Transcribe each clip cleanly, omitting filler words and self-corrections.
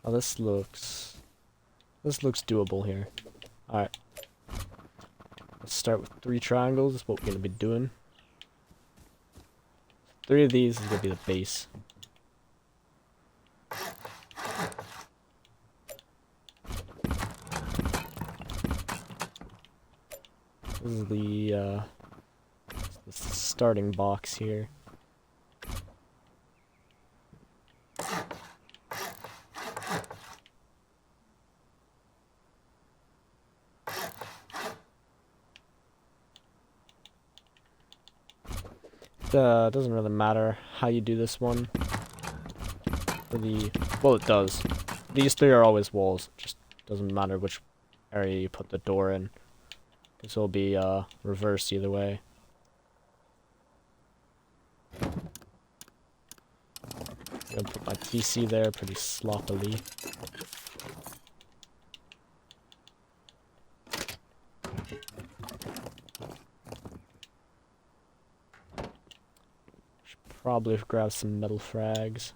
Oh, this looks doable here. Alright. Let's start with 3 triangles, that's what we're gonna be doing. 3 of these is gonna be the base. This is the starting box here. Doesn't really matter how you do this one. Well, it does. These 3 are always walls. Just doesn't matter which area you put the door in. This will be reversed either way. I'm gonna put my PC there pretty sloppily. Probably grab some metal frags.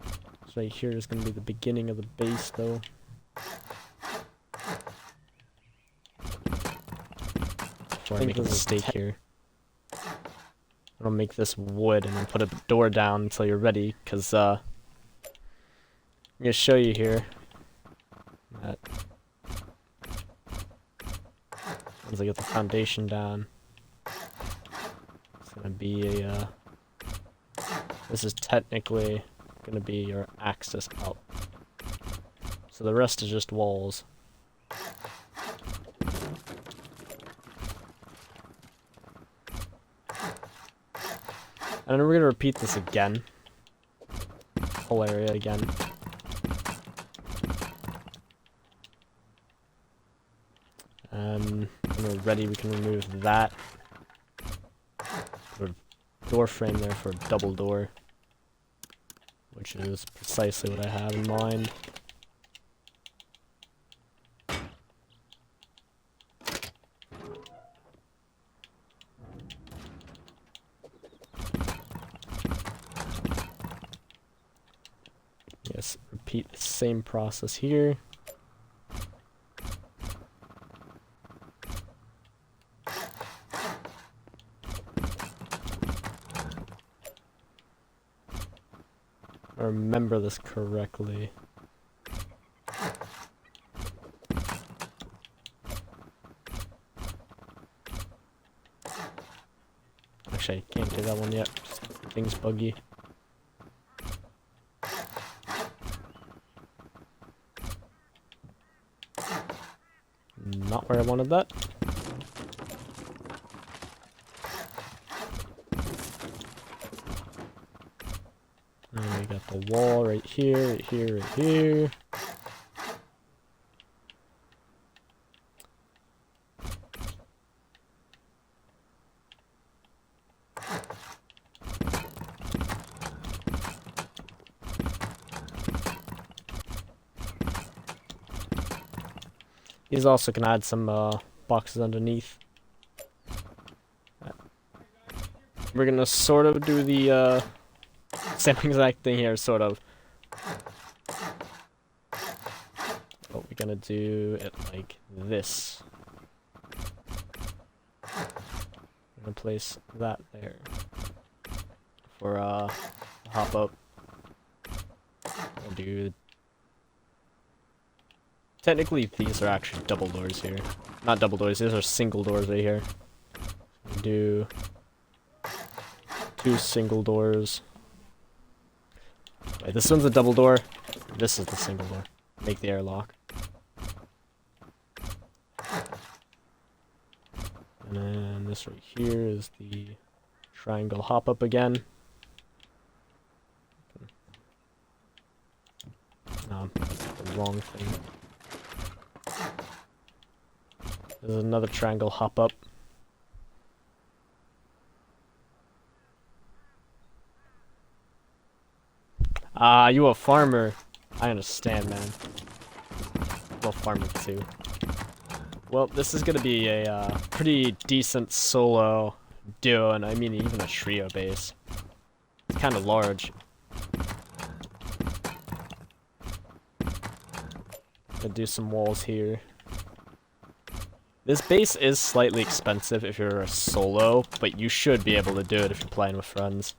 So right here is going to be the beginning of the base, though. Before I make a mistake here. I'll make this wood and then put a door down until you're ready, because I'm going to show you here that once I get the foundation down, gonna be a this is technically gonna be your access out. So the rest is just walls. And then we're gonna repeat this again. Whole area again. And when we're ready, we can remove that. Put a door frame there for a double door, which is precisely what I have in mind. Yes, repeat the same process here. Remember this correctly. Actually, I can't do that one yet. Thing's buggy. Not where I wanted that. And we got the wall right here, right here, right here. These also can add some boxes underneath. We're gonna sort of do the same exact thing here, sort of. But we're gonna do it like this. We're gonna place that there for hop up. We'll do. Technically, these are actually double doors here. Not double doors, these are single doors right here. We'll do 2 single doors. Wait, this one's a double door. This is the single door. Make the airlock. And then this right here is the triangle hop up again. No, that's the wrong thing. There's another triangle hop up. Ah, you a farmer. I understand, man. I'm a farmer too. Well, this is gonna be a pretty decent solo duo, and I mean even a trio base. It's kind of large. Gonna do some walls here. This base is slightly expensive if you're a solo, but you should be able to do it if you're playing with friends.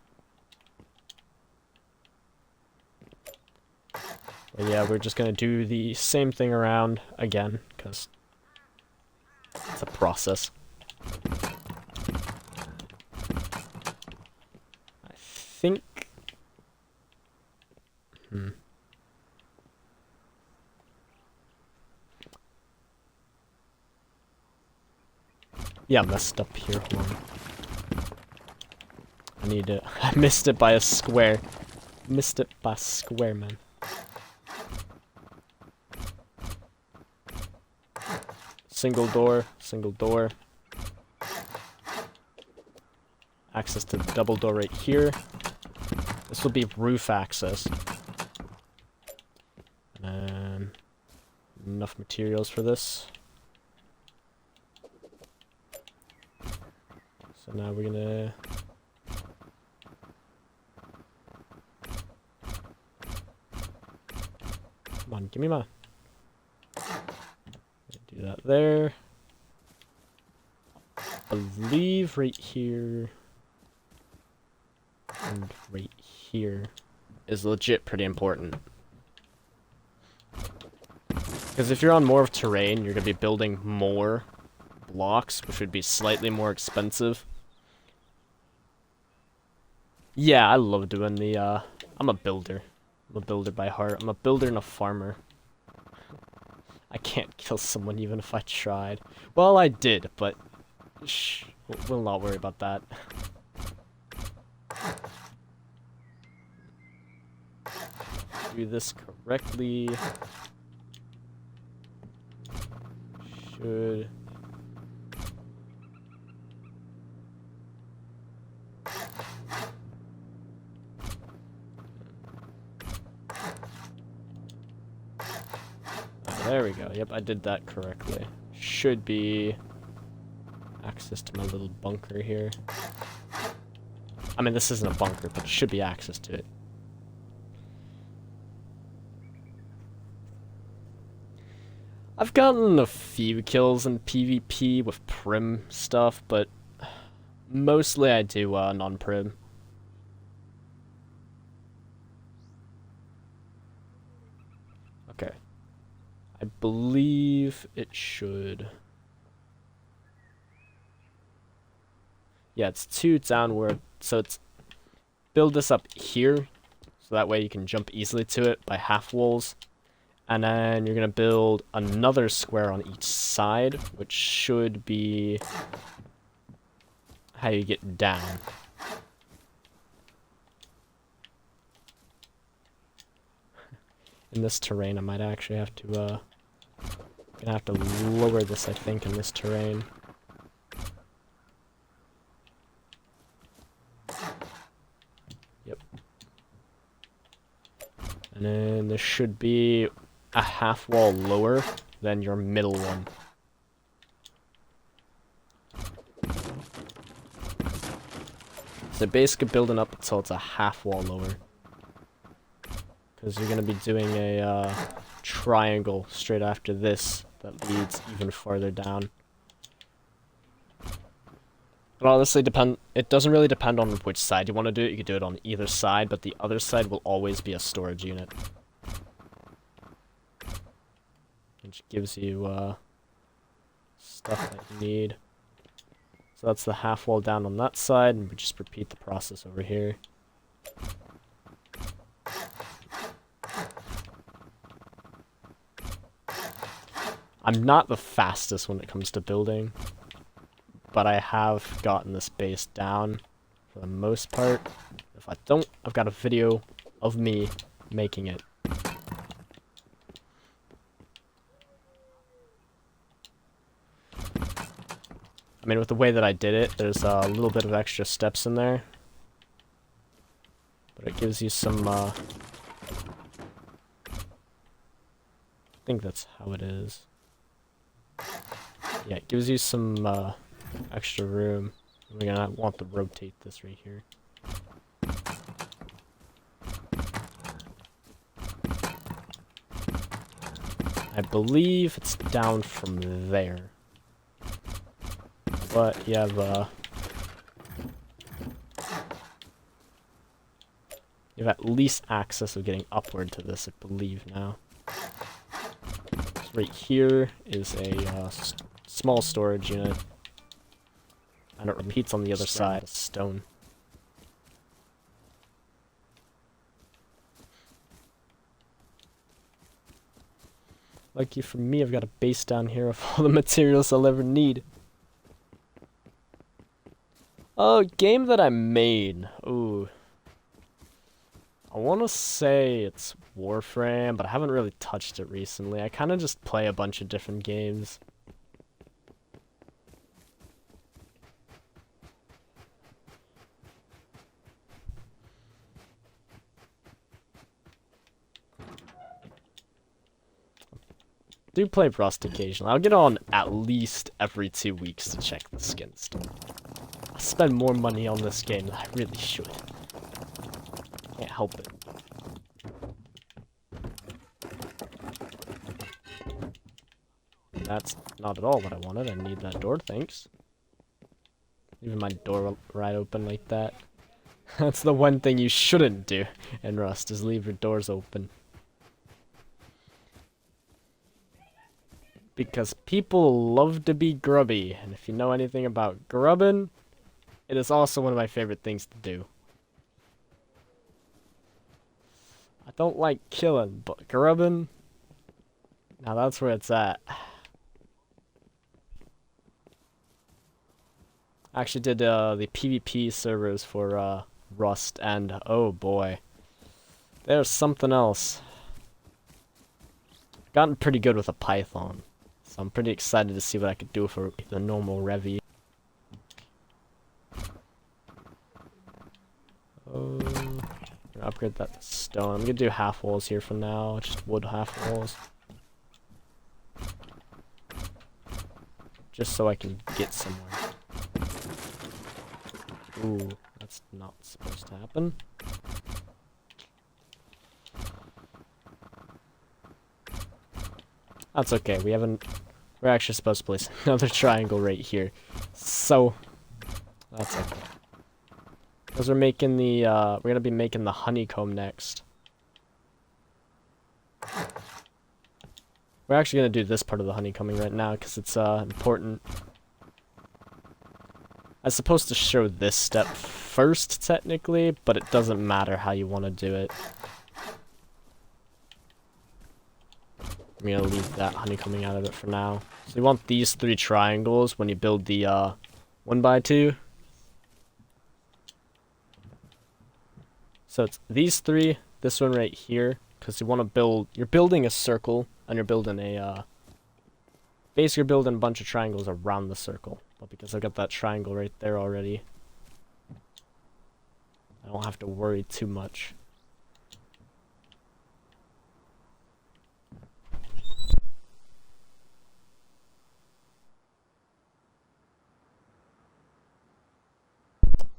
But yeah, we're just gonna do the same thing around again, because it's a process. I think... Yeah, messed up here. Hold on. I need to... I missed it by a square. Missed it by a square, man. Single door, single door. Access to the double door right here. This will be roof access. And enough materials for this. So now we're gonna... Come on, give me my... Do that there. I believe right here and right here is legit pretty important. Because if you're on more of terrain, you're going to be building more blocks, which would be slightly more expensive. Yeah, I love doing the, I'm a builder. I'm a builder by heart. I'm a builder and a farmer. I can't kill someone even if I tried. Well, I did, but shh, we'll not worry about that. Do this correctly. Should... There we go. Yep, I did that correctly. Should be access to my little bunker here. I mean, this isn't a bunker, but it should be access to it. I've gotten a few kills in PvP with prim stuff, but mostly I do non-prim. Okay. I believe it should... Yeah, it's 2 downward, so it's... Build this up here, so that way you can jump easily to it by half walls. And then you're gonna build another square on each side, which should be... how you get down. In this terrain, I might actually have to, gonna have to lower this, I think, in this terrain. Yep. And then this should be a half wall lower than your middle one. So basically building up until it's a half wall lower. Because you're going to be doing a triangle straight after this that leads even farther down. It honestly it doesn't really depend on which side you want to do it. You can do it on either side, but the other side will always be a storage unit. Which gives you stuff that you need. So that's the half wall down on that side, and we just repeat the process over here. I'm not the fastest when it comes to building, but I have gotten this base down for the most part. If I don't, I've got a video of me making it. I mean, with the way that I did it, there's a little bit of extra steps in there. But it gives you some, I think that's how it is. Yeah, it gives you some, extra room. We're gonna want to rotate this right here. I believe it's down from there. But you have at least access of getting upward to this, I believe now. So right here is a small storage unit. And it repeats on the other side, a stone. Lucky for me, I've got a base down here of all the materials I'll ever need. Oh, game that I made. Ooh. I want to say it's Warframe, but I haven't really touched it recently. I kind of just play a bunch of different games. Do play Rust occasionally. I'll get on at least every 2 weeks to check the skin stuff. I spend more money on this game than I really should. Can't help it. That's not at all what I wanted. I need that door, thanks. Leaving my door right open like that. That's the one thing you shouldn't do in Rust, is leave your doors open. Because people love to be grubby, and if you know anything about grubbing, it is also one of my favorite things to do. I don't like killing, but grubbing, now that's where it's at. I actually did the PvP servers for Rust, and oh boy, there's something else. Gotten pretty good with a Python. So I'm pretty excited to see what I could do for the normal Revy. Oh, upgrade that to stone. I'm gonna do half walls here for now, just wood half walls. Just so I can get somewhere. Ooh, that's not supposed to happen. That's okay, we're actually supposed to place another triangle right here. So, that's okay. Because we're making the, we're gonna be making the honeycomb next. We're actually gonna do this part of the honeycombing right now, because it's, important. I'm supposed to show this step first, technically, but it doesn't matter how you want to do it. I'm gonna leave that honeycombing out of it for now. So you want these 3 triangles when you build the 1x2. So it's these 3, this one right here, because you want to build. You're building a circle, and you're building a. Basically, you're building a bunch of triangles around the circle. But because I've got that triangle right there already, I don't have to worry too much.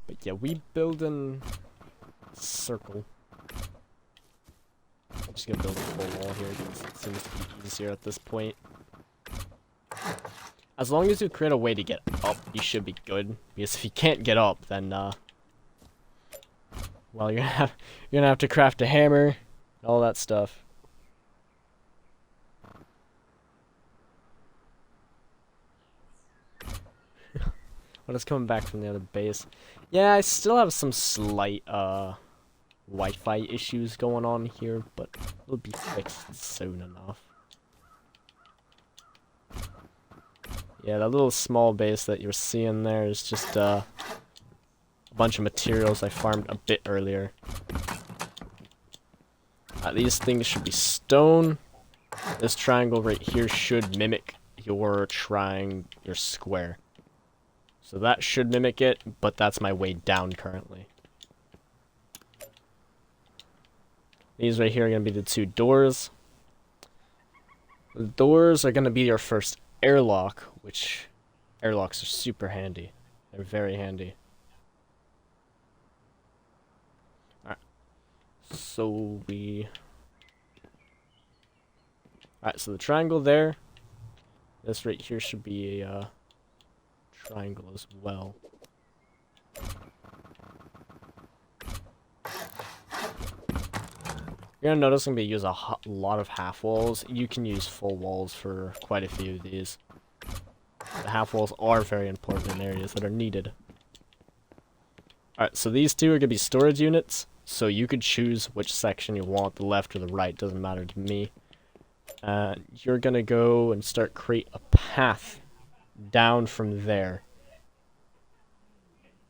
But yeah, we building a circle. I'm just gonna build a full wall here because it seems to be easier at this point. As long as you create a way to get up, you should be good. Because if you can't get up, then well, you're gonna have to craft a hammer, all that stuff. What is coming back from the other base? Yeah, I still have some slight Wi-Fi issues going on here, but it'll be fixed soon enough. Yeah, that little small base that you're seeing there is just a bunch of materials I farmed a bit earlier. These things should be stone. This triangle right here should mimic your square. So that should mimic it, but that's my way down currently. These right here are going to be the 2 doors. The doors are going to be your first airlock, which airlocks are super handy. They're very handy. Alright. So we Alright, so the triangle there. This right here should be a triangle as well. You're gonna notice I'm gonna use a lot of half walls. You can use full walls for quite a few of these. The half walls are very important in areas that are needed. Alright, so these two are gonna be storage units. So you could choose which section you want, the left or the right, doesn't matter to me. You're gonna go and start create a path down from there.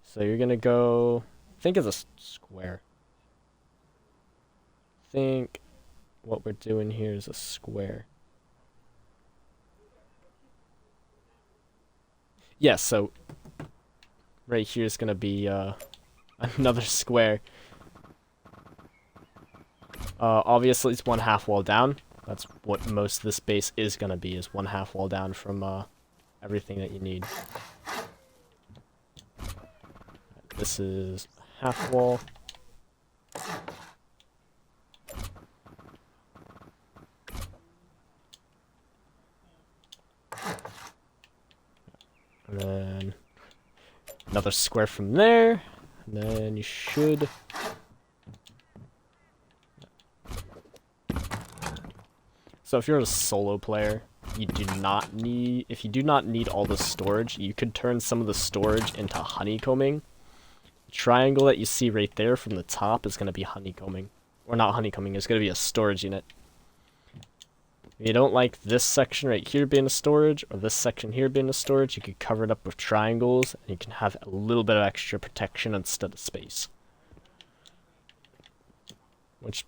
So you're gonna go, think of a square. Think what we're doing here is a square. Yes, yeah, so right here is gonna be another square. Obviously it's one half wall down. That's what most of this base is gonna be, is one half wall down from everything that you need. This is half wall. And then another square from there. And then you should... So if you're a solo player, you do not need... If you do not need all the storage, you could turn some of the storage into honeycombing. The triangle that you see right there from the top is going to be honeycombing. Or not honeycombing, it's going to be a storage unit. If you don't like this section right here being a storage, or this section here being a storage, you could cover it up with triangles, and you can have a little bit of extra protection instead of space. Which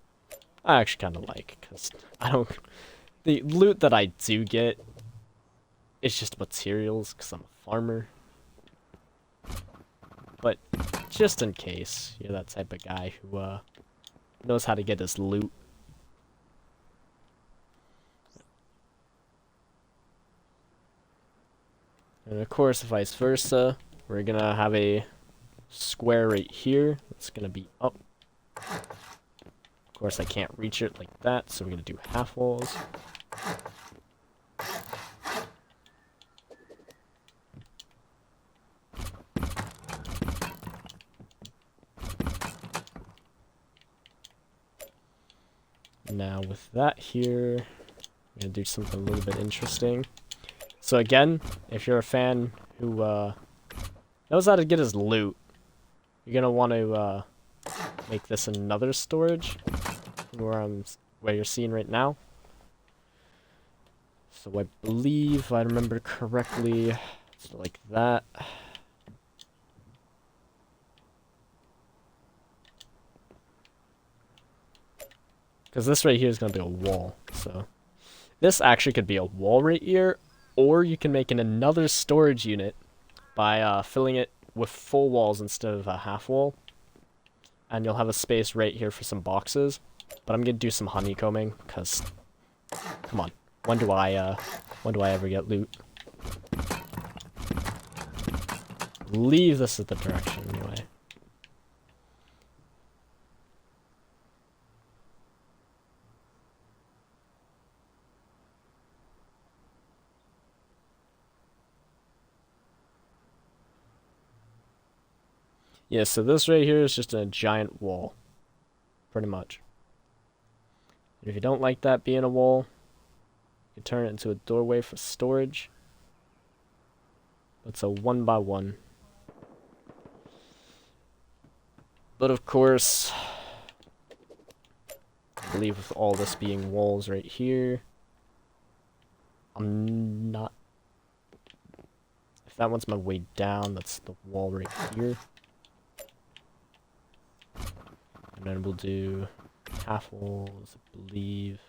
I actually kind of like, because I don't... The loot that I do get is just materials, because I'm a farmer. But just in case you're that type of guy who knows how to get his loot. And of course, vice versa, we're gonna have a square right here. It's gonna be up. Of course, I can't reach it like that, so we're gonna do half walls. Now with that here, I'm gonna do something a little bit interesting. So again, if you're a fan who knows how to get his loot, you're gonna want to make this another storage where you're seeing right now. So I believe, if I remember correctly, it's like that. Because this right here is going to be a wall, so... This actually could be a wall right here, or you can make another storage unit by filling it with full walls instead of a half wall. And you'll have a space right here for some boxes. But I'm going to do some honeycombing, because... Come on, when do I ever get loot? Leave this as the direction, anyway. Yeah, so this right here is just a giant wall. Pretty much. And if you don't like that being a wall, you can turn it into a doorway for storage. It's a 1x1. But of course, I believe with all this being walls right here, I'm not... If that one's my way down, that's the wall right here. And then we'll do half walls, I believe.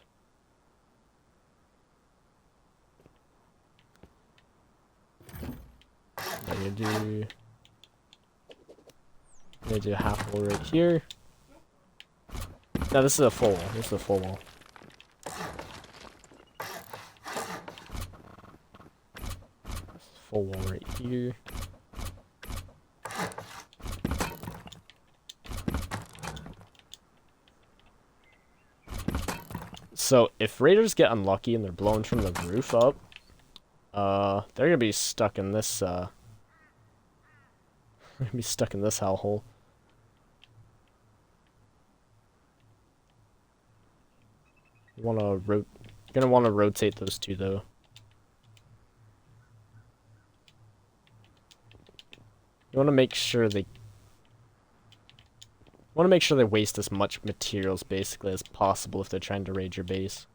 I'm gonna do a half wall right here. No, this is a full wall. This is a full wall. Full wall right here. So if raiders get unlucky and they're blown from the roof up, they're gonna be stuck in this, they're gonna be stuck in this hellhole. You're gonna wanna rotate those two though. You wanna make sure they waste as much materials basically as possible if they're trying to raid your base.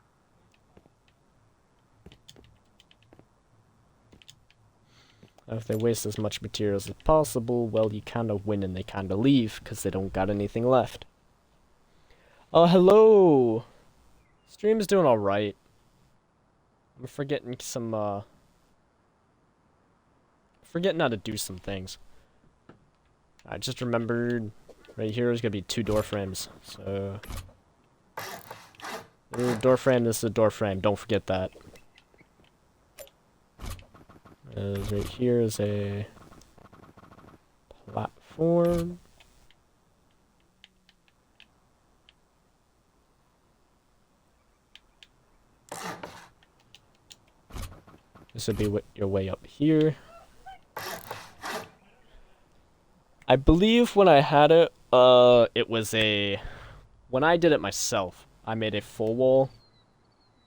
If they waste as much materials as possible, well, you kind of win and they kind of leave because they don't got anything left. Oh, hello! Stream's doing alright. I'm forgetting forgetting how to do some things. I just remembered right here is going to be 2 door frames. So, door frame, this is a door frame. Don't forget that. Right here is a platform. This would be your way up here. I believe when I had it, it was when I did it myself, I made a full wall.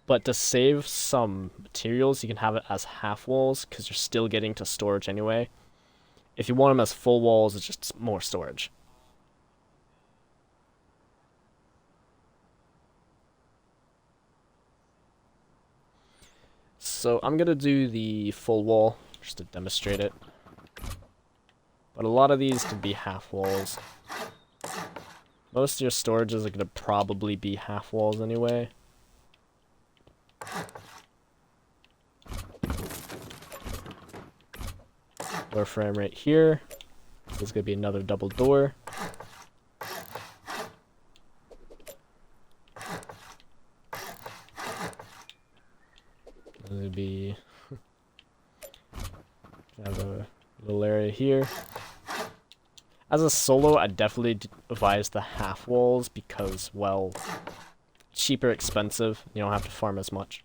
But to save some materials, you can have it as half walls, because you're still getting to storage anyway. If you want them as full walls, it's just more storage. So I'm going to do the full wall, just to demonstrate it. But a lot of these can be half walls. Most of your storages are going to probably be half walls anyway. Door frame right here. This is going to be another double door. This would be have a little area here. As a solo, I definitely advise the half walls because, well, cheaper, expensive. You don't have to farm as much.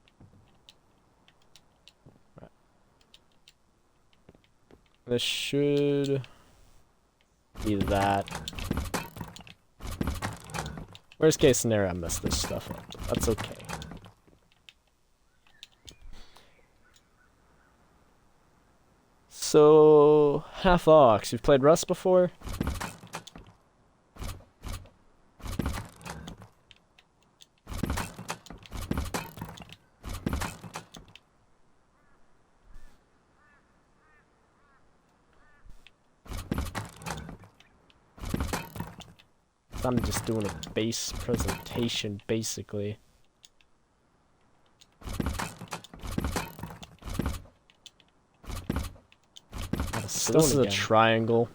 Right. This should be that. Worst case scenario, I messed this stuff up. That's okay. So, half ox. You've played Rust before? I'm just doing a base presentation, basically. So this is a triangle,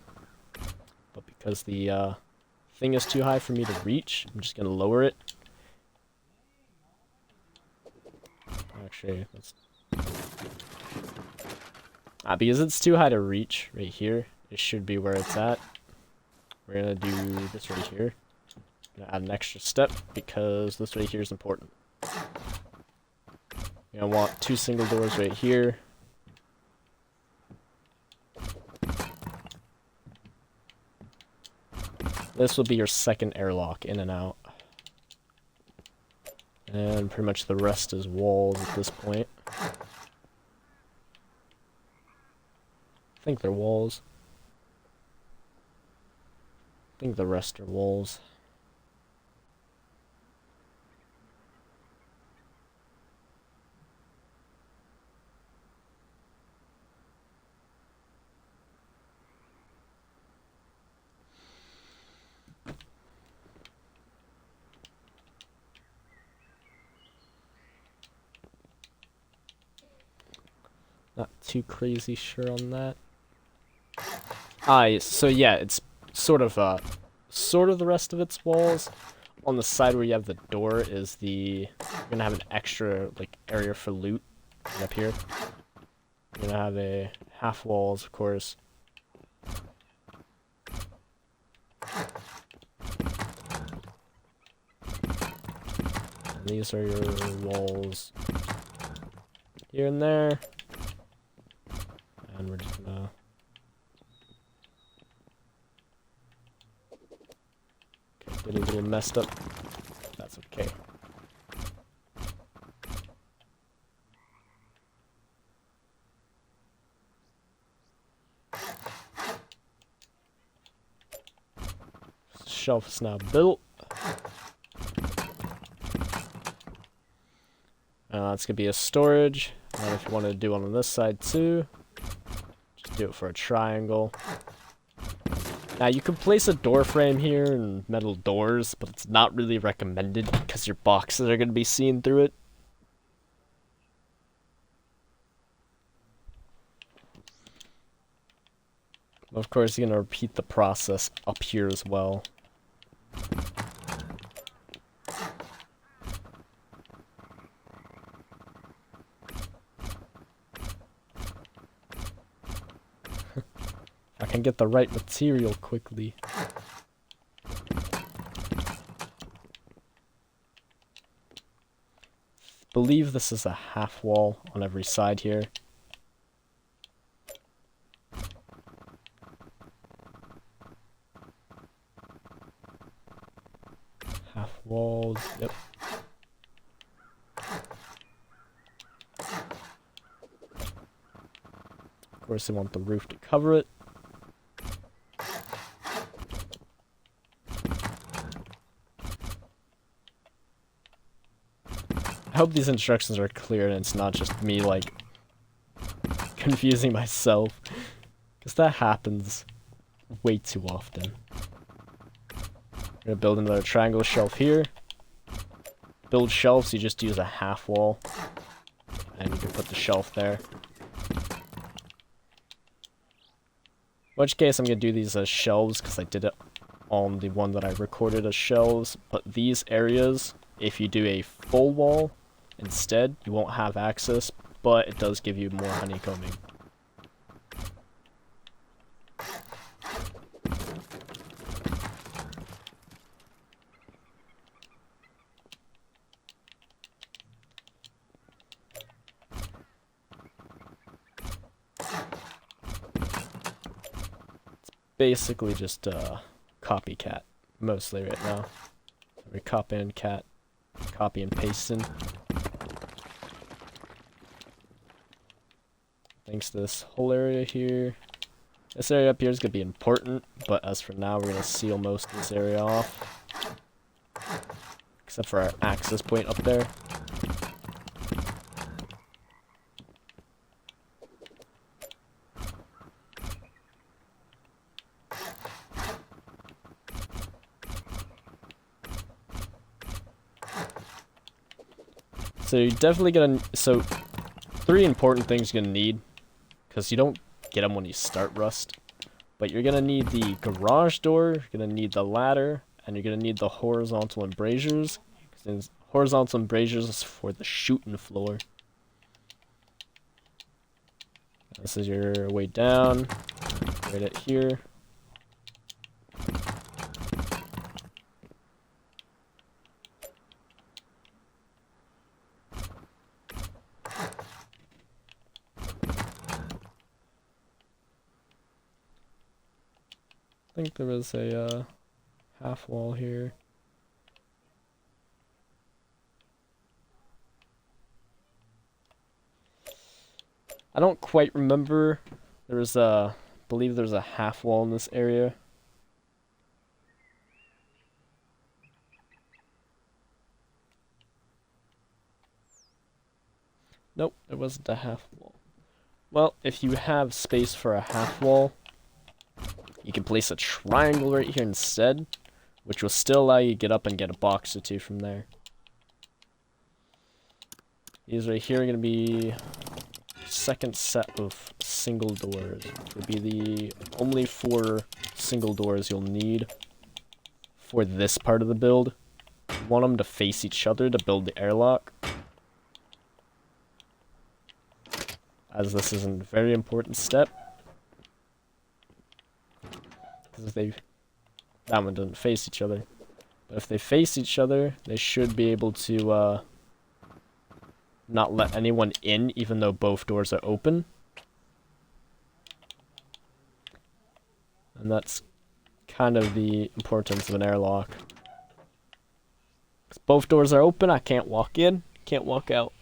but because the thing is too high for me to reach, I'm just gonna lower it. Actually, because it's too high to reach right here, it should be where it's at. We're gonna do this right here. Gonna add an extra step because this right here is important. You're gonna want 2 single doors right here. This will be your second airlock in and out. And pretty much the rest is walls at this point. I think they're walls. I think the rest are walls. Not too crazy sure on that. So yeah, it's sort of the rest of its walls. On the side where you have the door is you're gonna have an extra like area for loot right up here. You're gonna have a half walls, of course. And these are your walls here and there. And we're just gonna... Okay, getting a little messed up. That's okay. Shelf is now built. It's gonna be a storage. And if you want to do one on this side too, just do it for a triangle. Now you can place a door frame here and metal doors, but it's not really recommended because your boxes are gonna be seen through it. Of course, you're gonna repeat the process up here as well. I can get the right material quickly. Believe this is a half wall on every side here. Half walls, yep. Of course, they want the roof to cover it. I hope these instructions are clear and it's not just me, like, confusing myself. Because that happens way too often. I'm gonna build another triangle shelf here. Build shelves, you just use a half wall. And you can put the shelf there. In which case, I'm gonna do these as shelves because I did it on the one that I recorded as shelves. But these areas, if you do a full wall instead, you won't have access, but it does give you more honeycombing. Basically just copycat mostly right now. We copy and pasting. Thanks to this whole area here. This area up here is gonna be important, but as for now, we're gonna seal most of this area off, except for our access point up there. So you're definitely gonna, so 3 important things you're gonna need, because you don't get them when you start Rust, but you're gonna need the garage door, you're gonna need the ladder, and you're gonna need the horizontal embrasures. Since horizontal embrasures is for the shooting floor. This is your way down, right at here. I think there was a half wall here. I don't quite remember. There was a, I believe there's a half wall in this area. Nope, there wasn't a half wall. Well, if you have space for a half wall, you can place a triangle right here instead, which will still allow you to get up and get a box or two from there. These right here are going to be second set of single doors, which will be the only 4 single doors you'll need for this part of the build. You want them to face each other to build the airlock, as this is a very important step. Because if that one doesn't face each other. But if they face each other, they should be able to not let anyone in, even though both doors are open. And that's kind of the importance of an airlock. 'Cause both doors are open, I can't walk in, can't walk out.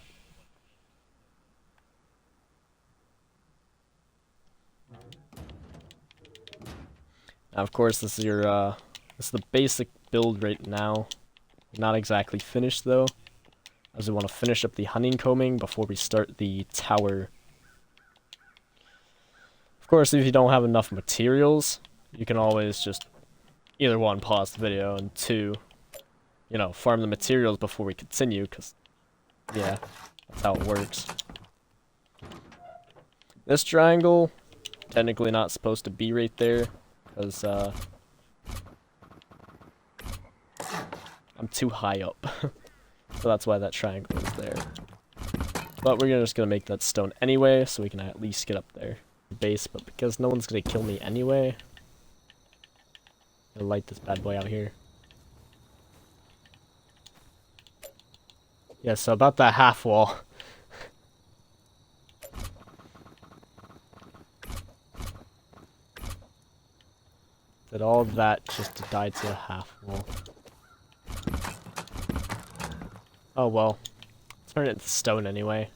Now, of course, this is your this is the basic build right now. Not exactly finished though, as we want to finish up the honeycombing before we start the tower. Of course, if you don't have enough materials, you can always just either one, pause the video, and two, you know, farm the materials before we continue, because, yeah, that's how it works. This triangle, technically not supposed to be right there, because, I'm too high up. So that's why that triangle is there. But we're just gonna make that stone anyway, so we can at least get up there. Base, but because no one's gonna kill me anyway, I'm gonna light this bad boy out here. Yeah, so about that half wall. Did all of that just to die to a half wall. Oh well, turn it into stone anyway.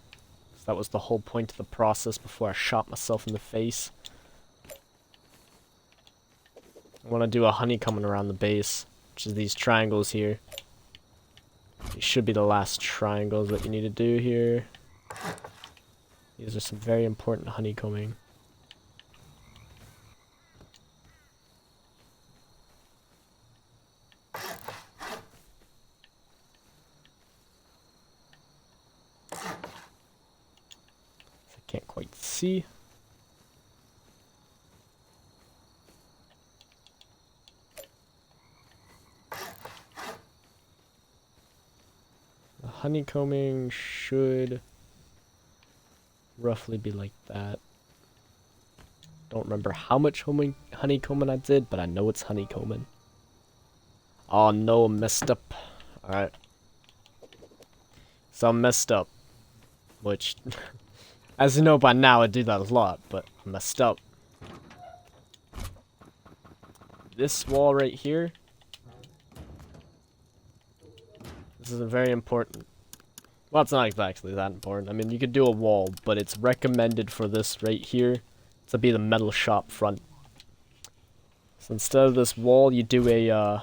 So that was the whole point of the process before I shot myself in the face. I want to do a honeycomb around the base, which is these triangles here. These should be the last triangles that you need to do here. These are some very important honeycombing. Can't quite see. The honeycombing should roughly be like that. Don't remember how much honeycombing I did, but I know it's honeycombing. Oh no, I messed up. Alright. So I messed up. Which... as you know by now, I do that a lot, but I messed up. This wall right here. This is a very important... well, it's not exactly that important. I mean, you could do a wall, but it's recommended for this right here to be the metal shop front. So instead of this wall, you do a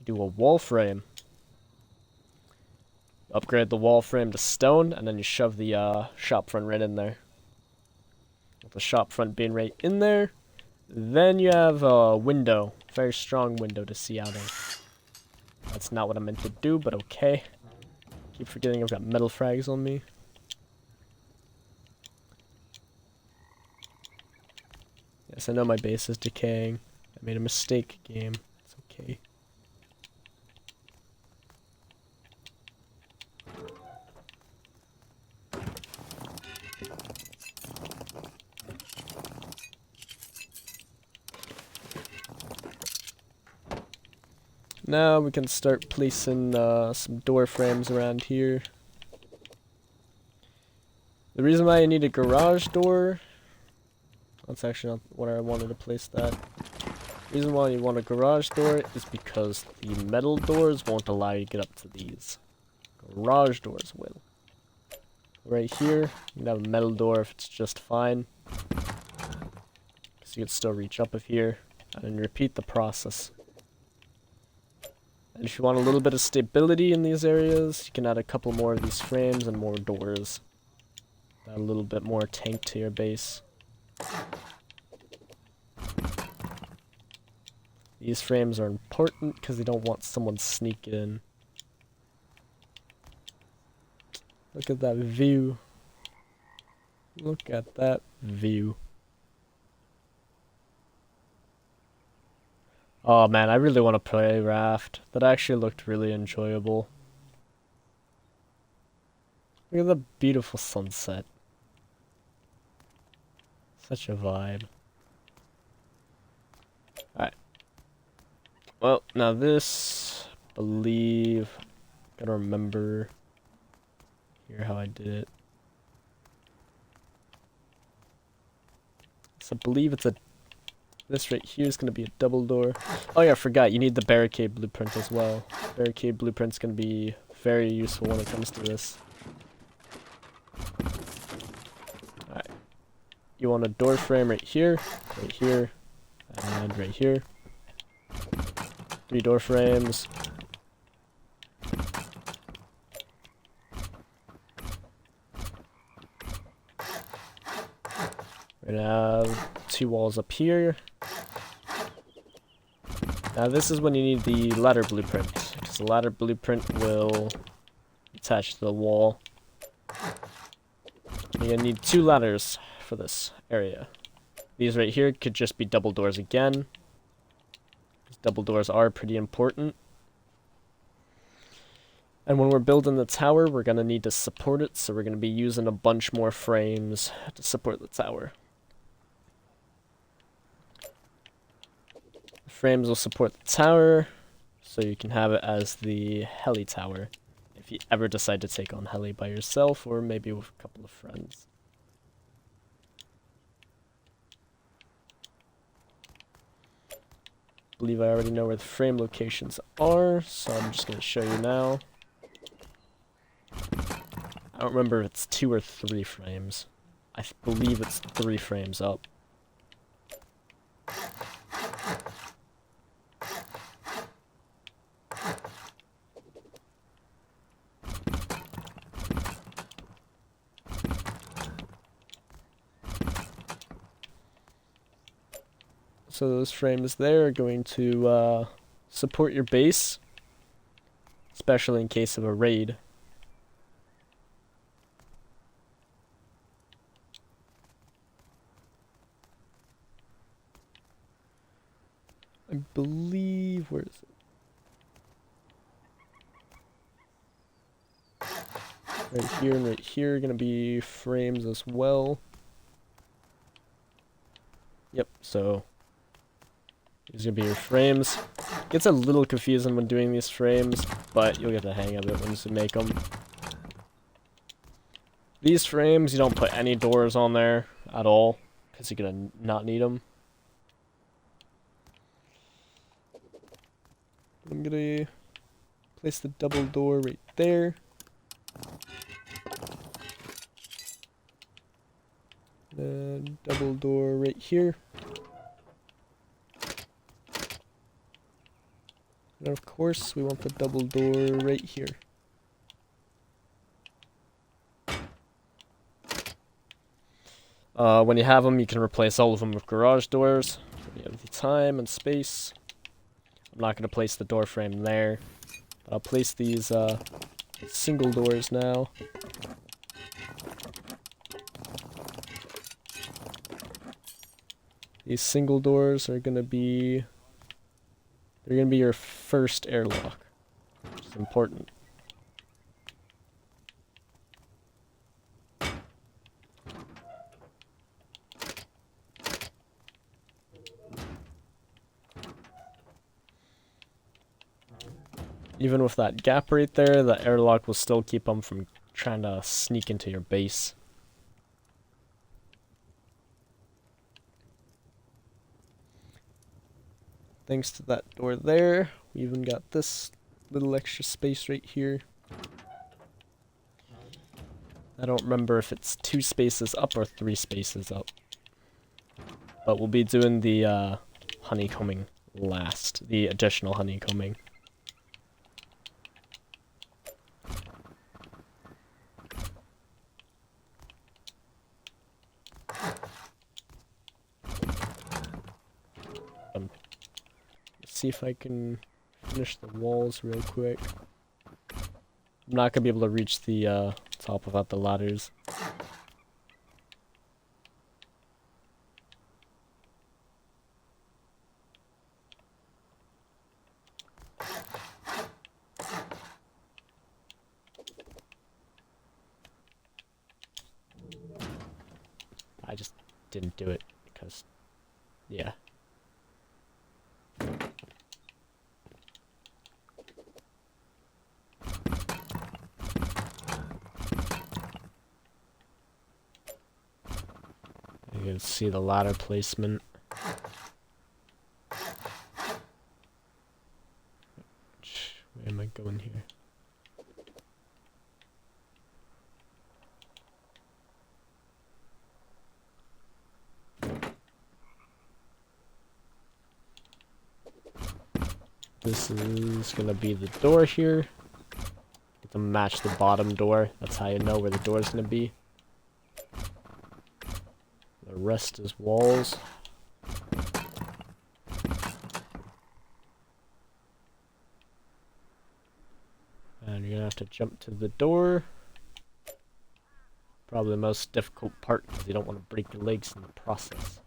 wall frame. Upgrade the wall frame to stone, and then you shove the shop front right in there. With the shop front being right in there, then you have a window, very strong window to see out of. That's not what I meant to do, but okay. Keep forgetting I've got metal frags on me. Yes, I know my base is decaying. I made a mistake, game. It's okay. Now we can start placing some door frames around here. The reason why I need a garage door, that's actually not what I wanted to place that. The reason why you want a garage door is because the metal doors won't allow you to get up to these. Garage doors will. Right here, you can have a metal door if it's just fine. So you can still reach up of here, and then repeat the process. And if you want a little bit of stability in these areas, you can add a couple more of these frames and more doors. Add a little bit more tank to your base. These frames are important because they don't want someone sneaking in. Look at that view. Look at that view. Oh man, I really want to play Raft. That actually looked really enjoyable. Look at the beautiful sunset. Such a vibe. Alright. Well, now this, believe, gotta remember here how I did it. So I believe it's a, this right here is gonna be a double door. Oh yeah, I forgot, you need the barricade blueprint as well. Barricade blueprint's gonna be very useful when it comes to this. Alright. You want a door frame right here, and right here. 3 door frames. We're gonna have 2 walls up here. Now this is when you need the ladder blueprint, because the ladder blueprint will attach to the wall. You're gonna need 2 ladders for this area. These right here could just be double doors again. Double doors are pretty important. And when we're building the tower, we're gonna need to support it, so we're gonna be using a bunch more frames to support the tower. The frames will support the tower, so you can have it as the heli tower, if you ever decide to take on heli by yourself, or maybe with a couple of friends. I believe I already know where the frame locations are, so I'm just going to show you now. I don't remember if it's 2 or 3 frames. I believe it's 3 frames up. So those frames there are going to support your base, especially in case of a raid. I believe, where is it? Right here and right here are going to be frames as well. Yep, so these are going to be your frames. Gets a little confusing when doing these frames, but you'll get the hang of it once you make them. These frames, you don't put any doors on there at all, because you're going to not need them. I'm going to place the double door right there. And double door right here. And of course, we want the double door right here. When you have them, you can replace all of them with garage doors. When you have the time and space. I'm not going to place the door frame there, but I'll place these single doors now. These single doors are going to be, they're going to be your first airlock, which is important. Even with that gap right there, the airlock will still keep them from trying to sneak into your base. Thanks to that door there, we even got this little extra space right here. I don't remember if it's 2 spaces up or 3 spaces up. But we'll be doing the honeycombing last, the additional honeycombing. See if I can finish the walls real quick. I'm not gonna be able to reach the top without the ladders. I just didn't do it because, yeah. You can see the ladder placement. Where am I going here? This is gonna be the door here. To match the bottom door. That's how you know where the door is gonna be. The rest is walls. And you're gonna have to jump to the door. Probably the most difficult part because you don't want to break your legs in the process.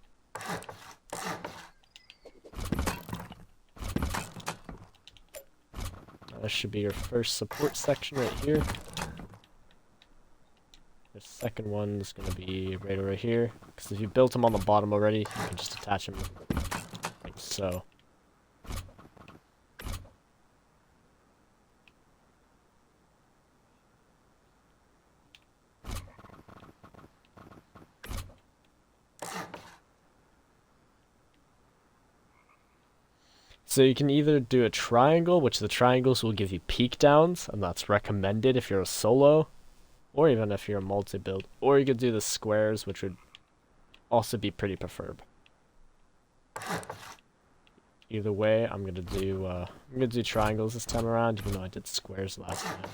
This should be your first support section right here. The second one is going to be right over here. Because if you built them on the bottom already, you can just attach them like so. So you can either do a triangle, which the triangles will give you peak downs, and that's recommended if you're a solo, or even if you're a multi-build. Or you could do the squares, which would also be pretty preferred. Either way, I'm gonna do triangles this time around, even though I did squares last time.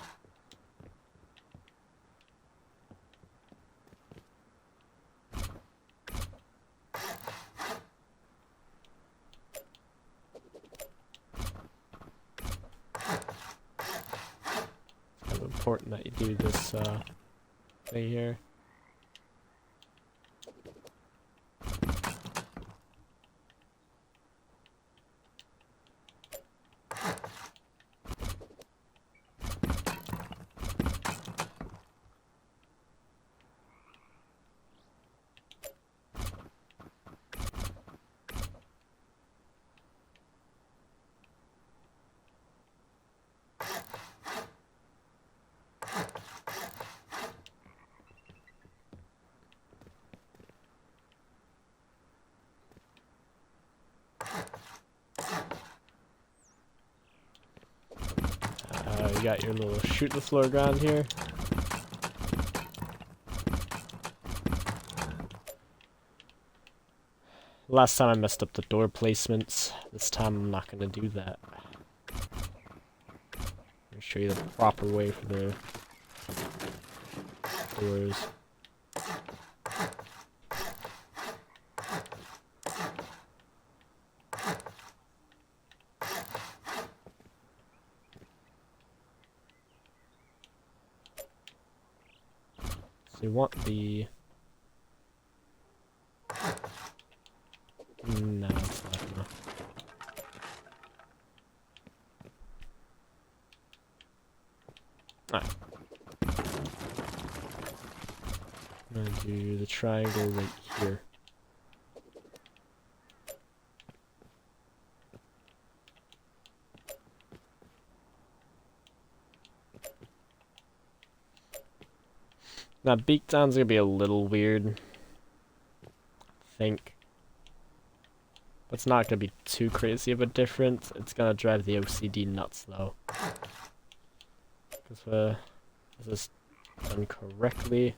Important that you do this thing here. You got your little shoot the floor ground here. Last time I messed up the door placements. This time I'm not gonna do that. I'll show you the proper way for the doors. So you want the... No, it's not enough. Alright. I'm gonna do the triangle right here. Now, beatdown's gonna be a little weird, I think. But it's not gonna be too crazy of a difference. It's gonna drive the OCD nuts, though. Because this is done correctly.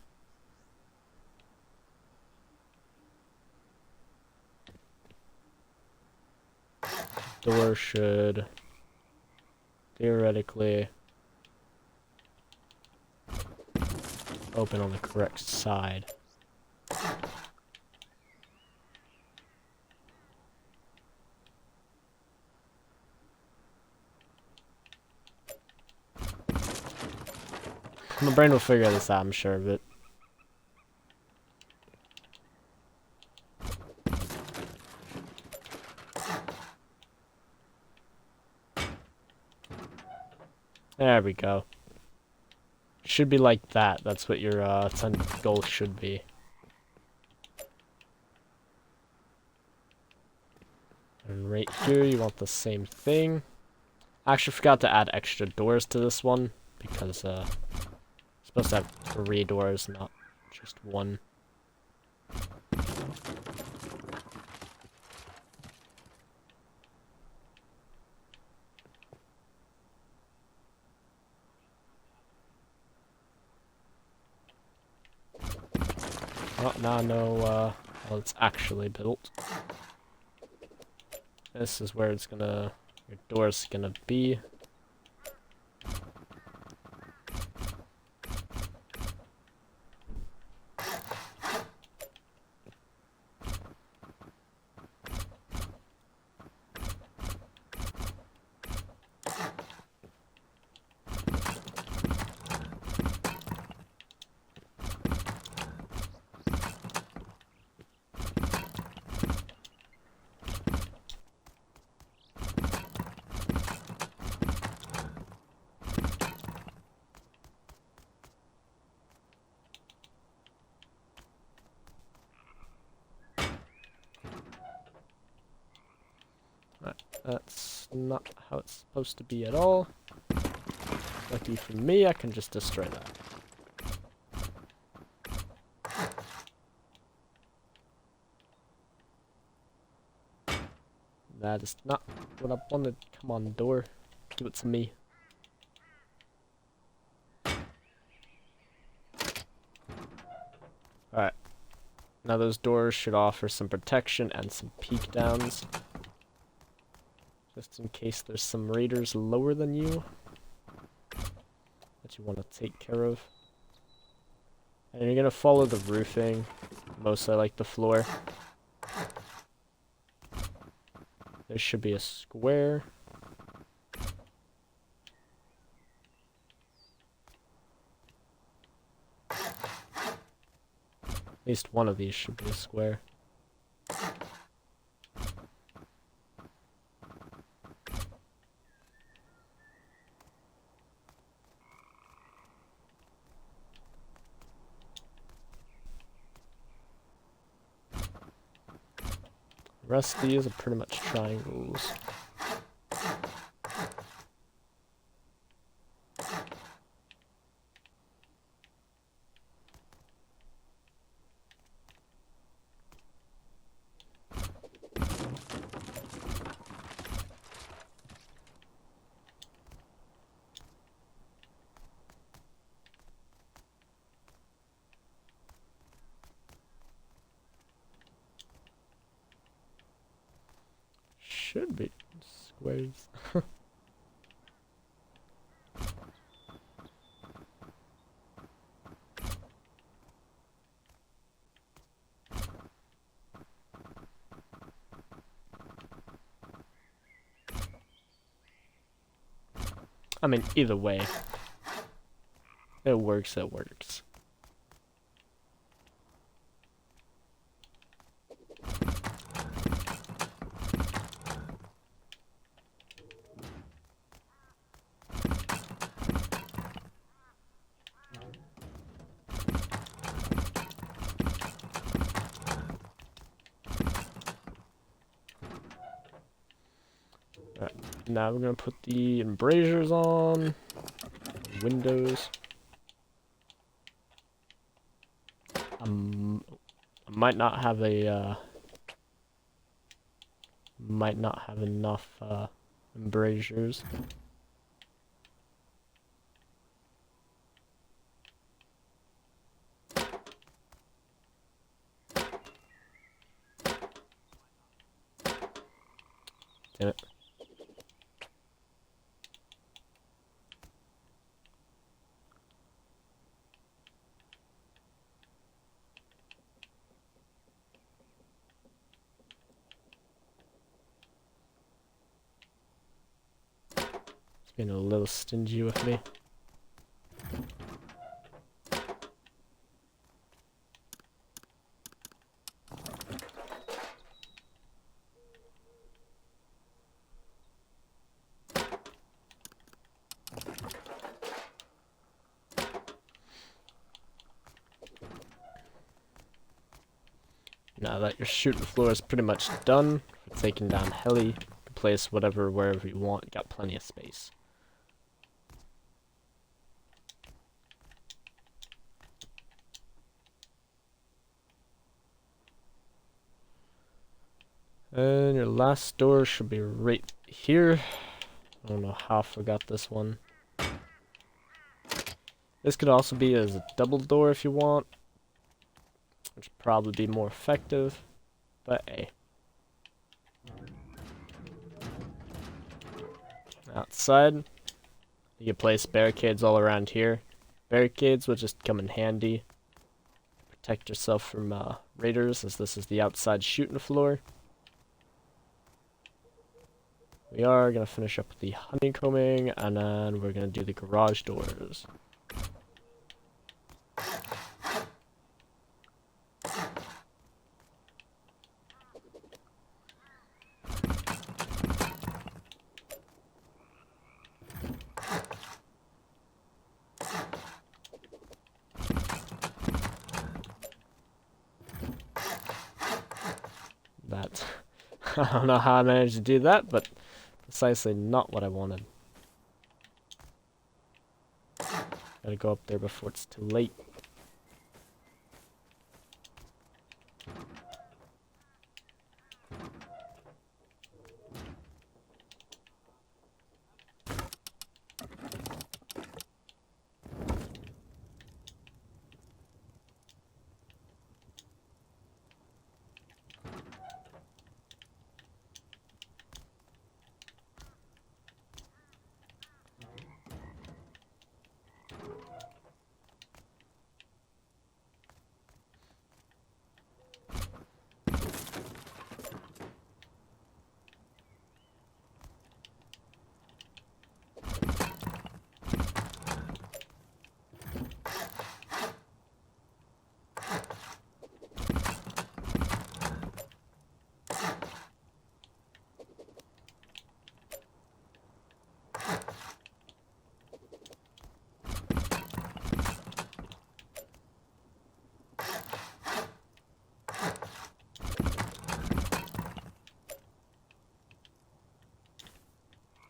Door should theoretically open on the correct side. My brain will figure this out, I'm sure of it. There we go. Should be like that. That's what your goal should be. And right here, you want the same thing. I actually forgot to add extra doors to this one because it's supposed to have 3 doors, not just 1. Oh, now I know how it's actually built. This is where it's gonna, your door's gonna be. That's not how it's supposed to be at all. Lucky for me, I can just destroy that. That is not what I wanted. Come on, door. Give it to me. Alright. Now those doors should offer some protection and some peek downs. Just in case there's some raiders lower than you that you want to take care of. And you're gonna follow the roofing, mostly like the floor. There should be a square. At least one of these should be a square. The rest of these are pretty much triangles. Should be squares. I mean, either way, it works, it works. Alright, now we're gonna put the embrasures on, windows. I might not have enough embrasures. Damn it. Being a little stingy with me. Now that your shooting floor is pretty much done for taking down heli, you can place whatever wherever you want. You got plenty of space. And your last door should be right here. I don't know how I forgot this one. This could also be as a double door if you want, which would probably be more effective, but hey. Outside, you can place barricades all around here. Barricades will just come in handy. Protect yourself from raiders, as this is the outside shooting floor. We are going to finish up with the honeycombing, and then we're going to do the garage doors. That, I don't know how I managed to do that, but precisely not what I wanted. Gotta go up there before it's too late.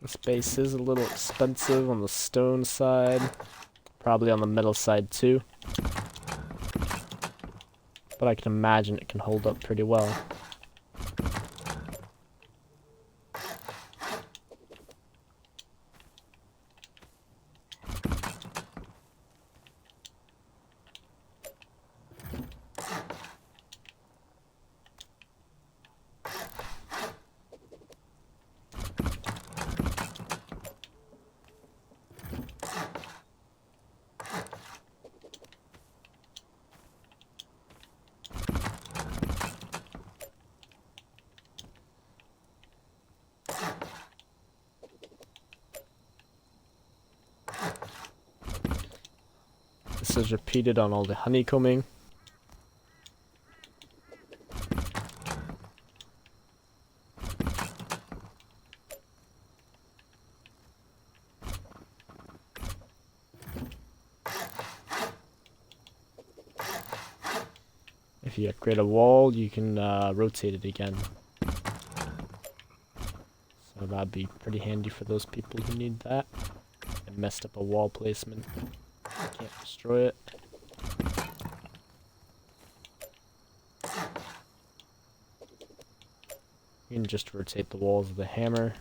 This base is a little expensive on the stone side, probably on the metal side too, but I can imagine it can hold up pretty well. This is repeated on all the honeycombing. If you upgrade a wall, you can rotate it again. So that'd be pretty handy for those people who need that. I messed up a wall placement. Can't destroy it. You can just rotate the walls with the hammer.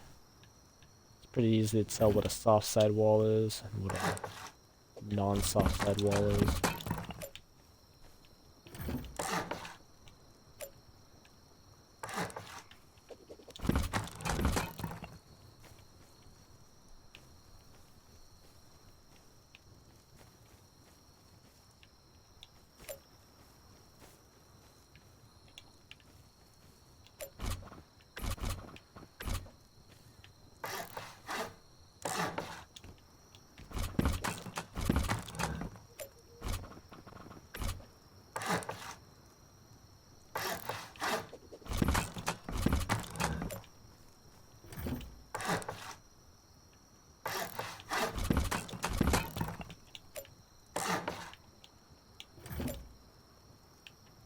It's pretty easy to tell what a soft side wall is and what a non-soft side wall is.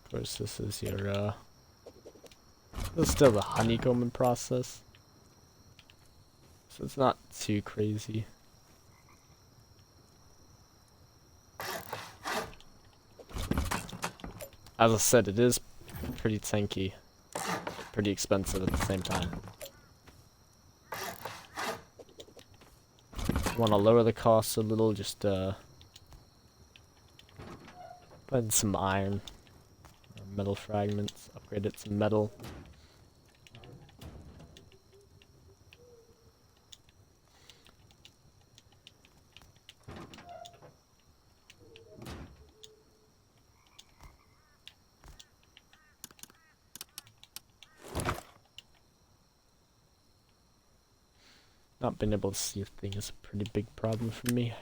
Of course, this is your, this is still the honeycombing process, so it's not too crazy. As I said, it is pretty tanky. pretty expensive at the same time. Want to lower the costs a little, just put in some iron or metal fragments, upgrade it to metal. Not being able to see a thing is a pretty big problem for me.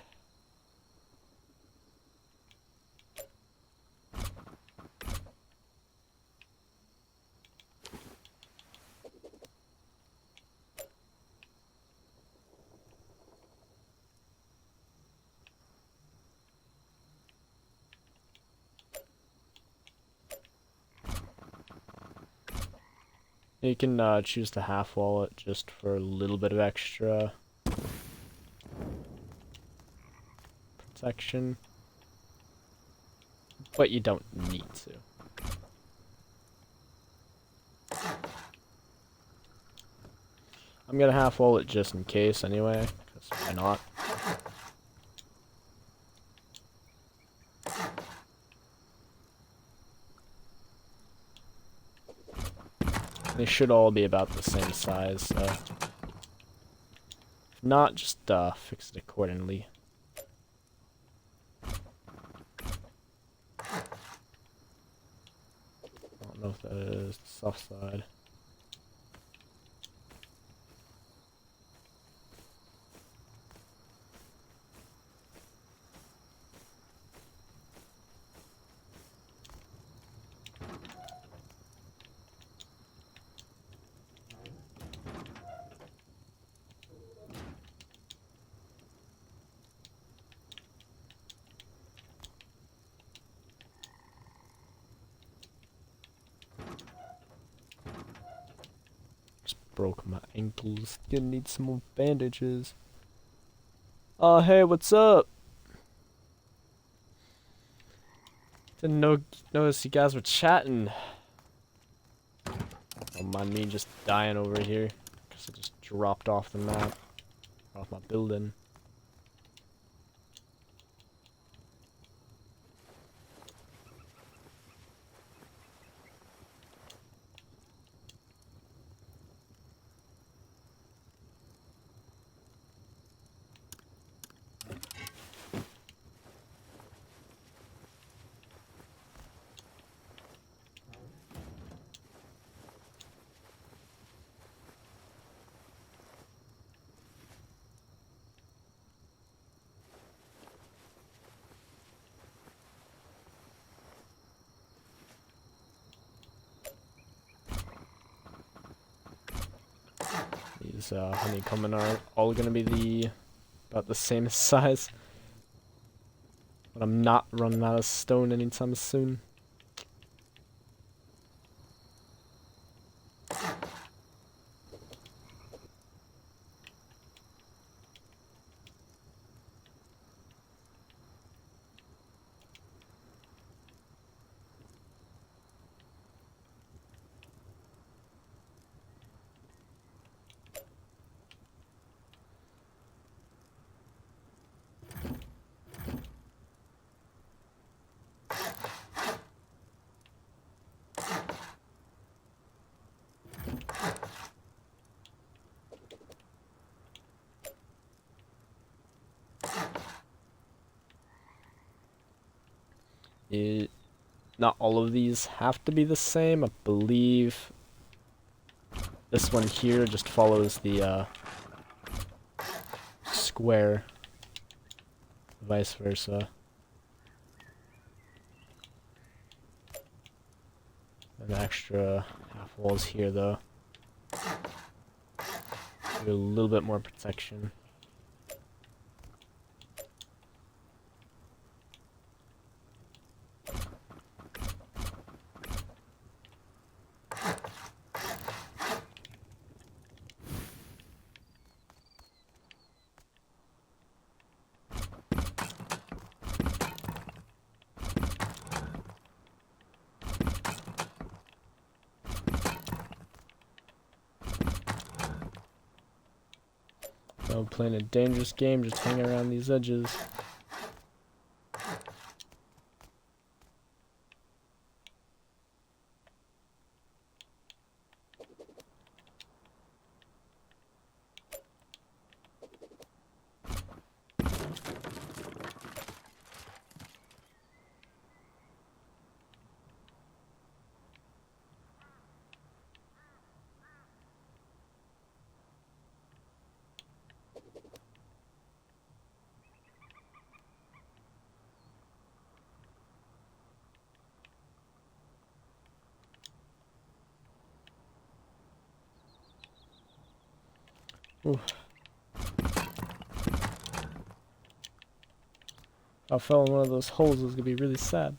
You can choose the half wallet just for a little bit of extra protection, but you don't need to. I'm gonna half wallet just in case anyway, because why not? They should all be about the same size, so if not, just fix it accordingly. I don't know if that is the soft side. Broke my ankles. Gonna need some more bandages. Oh, hey, what's up? Didn't notice you guys were chatting. Don't mind me just dying over here, because I just dropped off the map, off my building. These honeycomb are all gonna be about the same size. But I'm not running out of stone anytime soon. Not all of these have to be the same. I believe this one here just follows the square, vice versa. An extra half walls here though. Give it a little bit more protection. I'm playing a dangerous game, just hanging around these edges. Ooh. If I fell in one of those holes, it was gonna be really sad.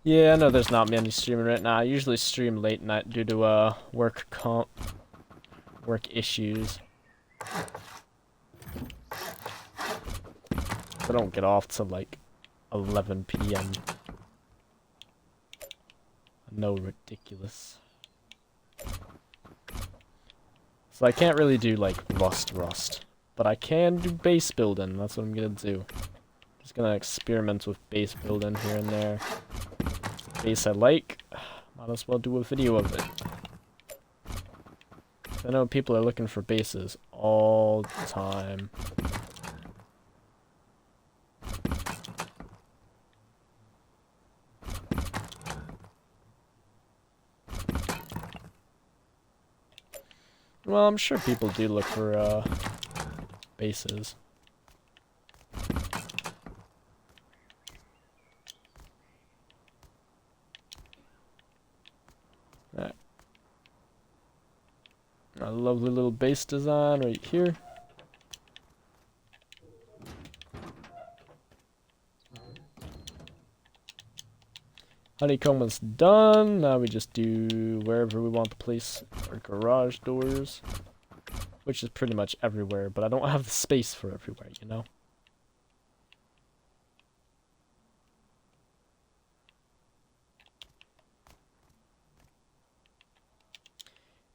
Yeah, I know there's not many streaming right now. I usually stream late night due to work issues. I don't get off till like 11 p.m. No, ridiculous. So I can't really do like rust, but I can do base building. That's what I'm gonna do. Just gonna experiment with base building here and there. Base I like, might as well do a video of it. I know people are looking for bases all the time. Well, I'm sure people do look for bases. Alright. A lovely little base design right here. Honeycomb is done. Now we just do wherever we want to place our garage doors, which is pretty much everywhere, but I don't have the space for everywhere, you know?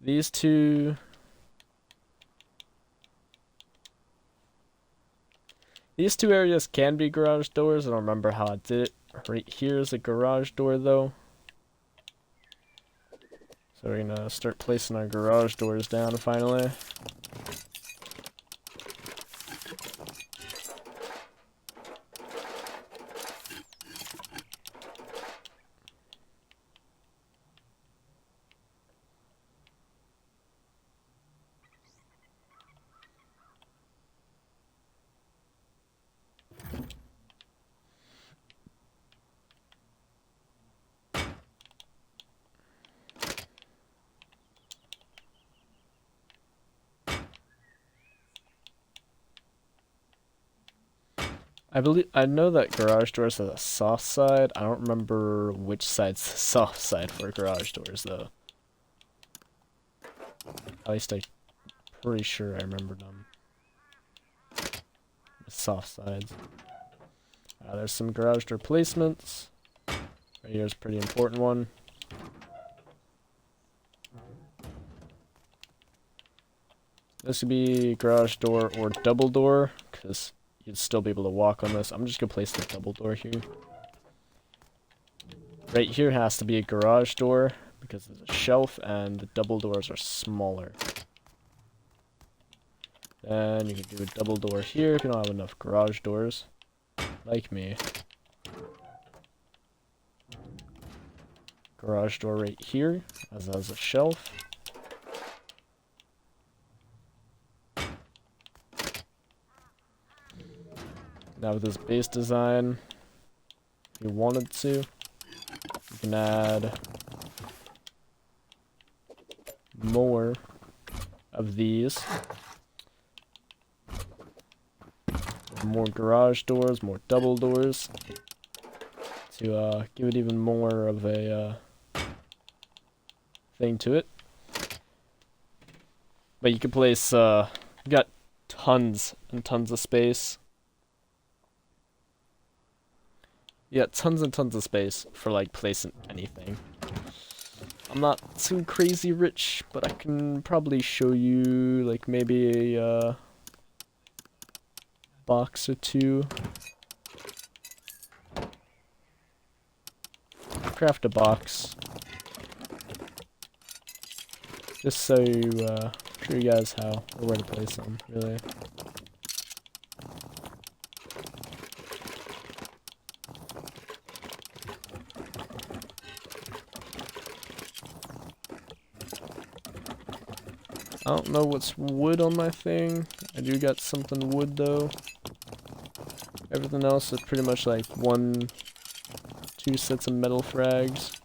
These two areas can be garage doors. I don't remember how I did it. Right here is a garage door though. So we're gonna start placing our garage doors down finally. I know that garage doors have a soft side. I don't remember which side's the soft side for garage doors though. At least I'm pretty sure I remembered them. The soft sides. There's some garage door placements. Right here's a pretty important one. This would be garage door or double door, because you'd still be able to walk on this. I'm just gonna place the double door here. Right here has to be a garage door because there's a shelf and the double doors are smaller. Then you can do a double door here if you don't have enough garage doors, like me. Garage door right here, as has a shelf. Now with this base design, if you wanted to, you can add more of these. some more garage doors, more double doors, to give it even more of a thing to it. But you can place, you got tons and tons of space. You got tons and tons of space for like placing anything. I'm not too crazy rich, but I can probably show you like maybe a box or two. Craft a box. Just so you, show you guys how or where to place them, really. I don't know what's wood on my thing. I do got something wood though. Everything else is pretty much like 1, 2 sets of metal frags.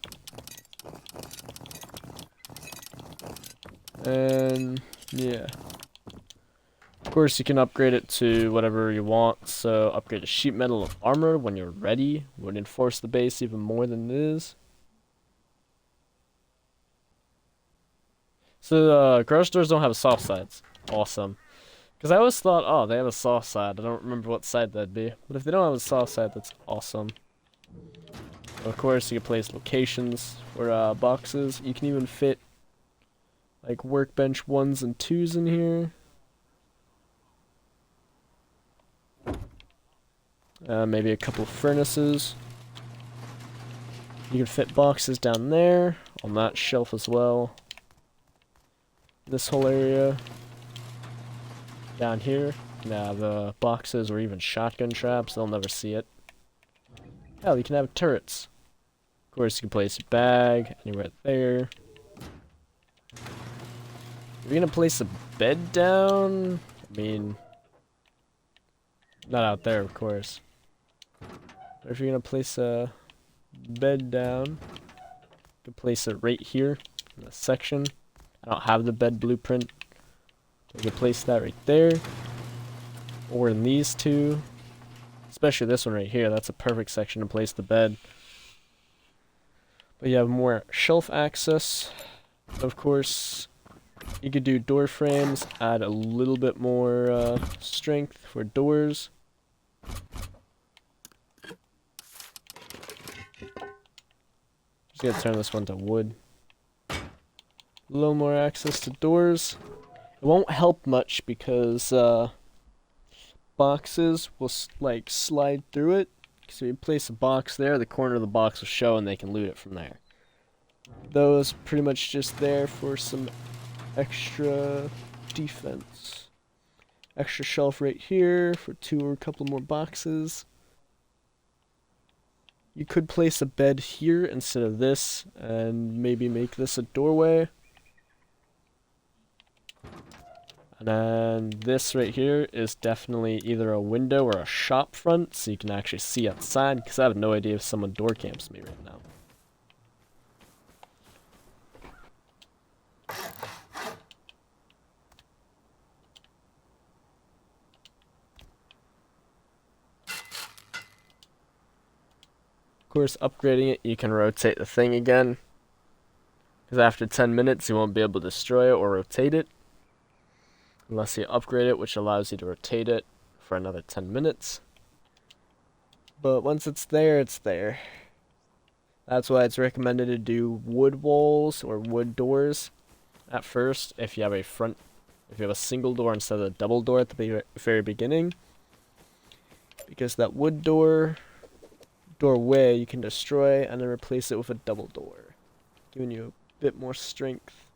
And yeah. Of course you can upgrade it to whatever you want. So upgrade to sheet metal and armor when you're ready. Would enforce the base even more than it is. So garage doors don't have soft sides. Awesome. Because I always thought, oh, they have a soft side. I don't remember what side that'd be. But if they don't have a soft side, that's awesome. Of course, you can place locations for boxes. You can even fit like workbench 1s and 2s in here. Maybe a couple of furnaces. You can fit boxes down there, on that shelf as well. This whole area. Down here, you can have boxes or even shotgun traps, they'll never see it. Hell, you can have turrets. Of course, you can place a bag anywhere there. If you're gonna place a bed down, I mean, not out there, of course. But if you're gonna place a bed down, you can place it right here in this section. I don't have the bed blueprint. You can place that right there. Or in these two. Especially this one right here. That's a perfect section to place the bed. But you have more shelf access. Of course, you could do door frames. Add a little bit more strength for doors. Just gonna turn this one to wood. A little more access to doors. It won't help much because boxes will like slide through it. So you place a box there, the corner of the box will show and they can loot it from there. Those pretty much just there for some extra defense. Extra shelf right here for 2 or a couple more boxes. You could place a bed here instead of this and maybe make this a doorway. And then this right here is definitely either a window or a shop front, so you can actually see outside, because I have no idea if someone door camps me right now. Of course, upgrading it, you can rotate the thing again, because after 10 minutes you won't be able to destroy it or rotate it. Unless you upgrade it, which allows you to rotate it for another 10 minutes. But once it's there, it's there. That's why it's recommended to do wood walls or wood doors at first if you have a single door instead of a double door at the very beginning. Because that wood doorway you can destroy and then replace it with a double door, giving you a bit more strength.